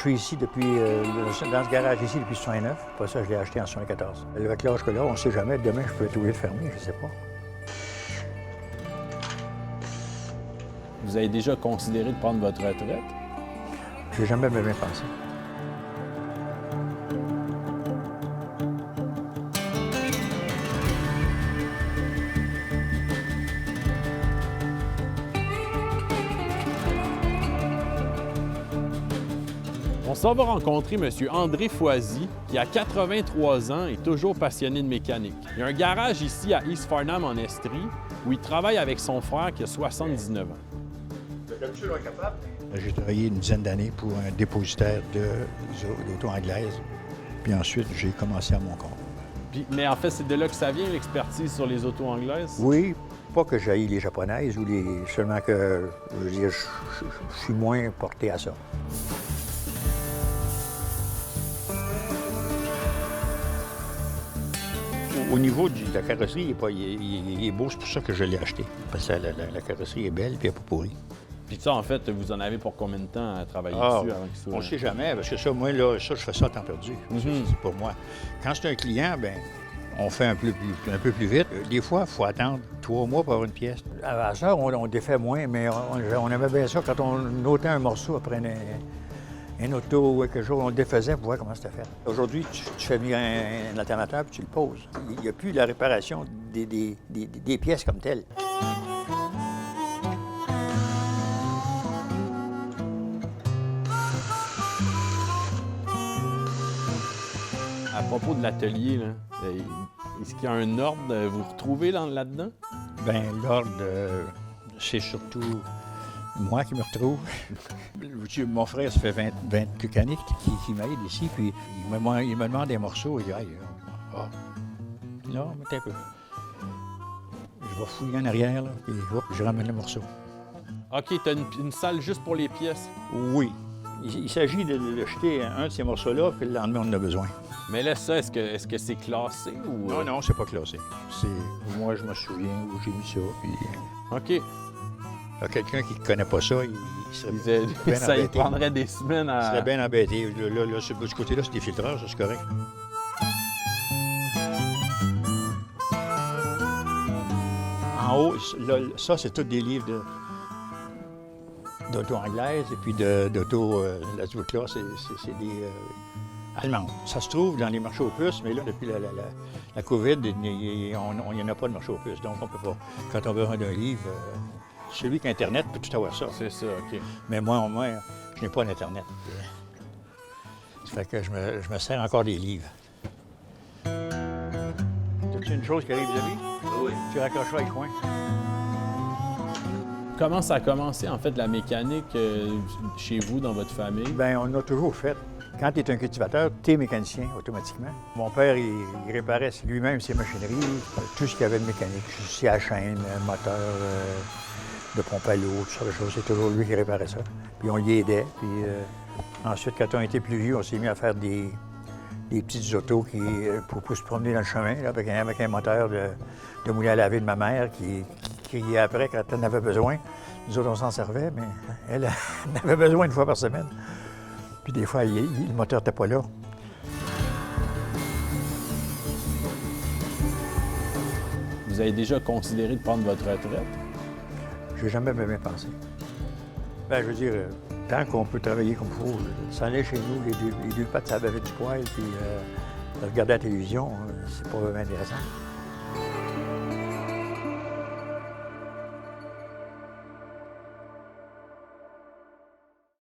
suis ici dans ce garage ici depuis 69. Après ça, je l'ai acheté en 74. Avec l'âge que là, on ne sait jamais. Demain, je peux être obligé de fermer, je ne sais pas. Vous avez déjà considéré de prendre votre retraite? J'ai jamais bien pensé. On s'en va rencontrer M. André Foisy, qui a 83 ans et toujours passionné de mécanique. Il y a un garage ici à East Farnham en Estrie où il travaille avec son frère qui a 79 ans. J'ai travaillé une dizaine d'années pour un dépositaire d'auto anglaise. Puis ensuite, j'ai commencé à mon compte. Mais en fait, c'est de là que ça vient, l'expertise sur les autos anglaises? Oui, pas que j'haïs les japonaises, seulement que je suis moins porté à ça. Au niveau de la carrosserie, il est beau, c'est pour ça que je l'ai acheté. Parce que la carrosserie est belle et elle n'est pas pourrie. Puis ça, en fait, vous en avez pour combien de temps à travailler dessus avant qu'il soit... On ne sait jamais, parce que ça, moi, là, je fais ça à temps perdu. C'est pour moi. Quand c'est un client, bien, on fait un peu plus vite. Des fois, il faut attendre 3 mois pour avoir une pièce. À ça, on défait moins, mais on aimait bien ça quand on notait un morceau après un auto ou quelque chose, on le défaisait pour voir comment c'était fait. Aujourd'hui, tu fais venir un alternateur puis tu le poses. Il n'y a plus la réparation des pièces comme telles. À propos de l'atelier, là, est-ce qu'il y a un ordre que vous retrouvez là-dedans? Bien, l'ordre, c'est surtout moi qui me retrouve. Mon frère, ça fait 20 quelques années qui m'aide ici, puis il me demande des morceaux. Il dit, hey, non, mais un peu. Je vais fouiller en arrière, là, puis je ramène le morceau. OK, tu as une salle juste pour les pièces? Oui. Il s'agit de jeter un de ces morceaux-là, puis le lendemain, on en a besoin. Mais là, ça, est-ce que c'est classé ou... Non, c'est pas classé. Moi, je me souviens où j'ai mis ça, puis... OK. Alors, quelqu'un qui ne connaît pas ça, il serait bien ça embêté. y prendrait des semaines à... Il serait bien embêté. Là, ce côté-là, c'est des filtreurs, ça, c'est correct. En haut, là, ça, c'est tous des livres d'auto anglaise et puis d'auto... la là, c'est des... allemandes. Ça se trouve dans les marchés aux puces, mais là, depuis la COVID, il n'y en a pas de marché aux puces. Donc, on peut pas. Quand on a besoin d'un livre, celui qui a Internet peut tout avoir ça. C'est ça, OK. Mais moi, je n'ai pas d'Internet. Ça fait que je me sers encore des livres. As-tu une chose qui arrive de vie? Oui. Tu raccrocheras les coins. Comment ça a commencé, en fait, la mécanique chez vous, dans votre famille? Bien, on a toujours fait. Quand tu es un cultivateur, tu es mécanicien automatiquement. Mon père, il réparait lui-même ses machineries, tout ce qu'il y avait de mécanique, scie à chaîne, moteur, de pompe à l'eau, toutes sortes de choses. C'est toujours lui qui réparait ça. Puis on y aidait. Puis ensuite, quand on était plus vieux, on s'est mis à faire des petites autos pour se promener dans le chemin, là, avec un moteur de moulin à laver de ma mère qui criait après quand elle en avait besoin. Nous autres, on s'en servait, mais elle en avait besoin une fois par semaine. Puis des fois, le moteur n'était pas là. Vous avez déjà considéré de prendre votre retraite? J'ai jamais bien pensé. Bien, je veux dire, tant qu'on peut travailler comme il faut, s'en aller chez nous, les deux pattes, ça bavait du poil, puis regarder la télévision, c'est pas vraiment intéressant.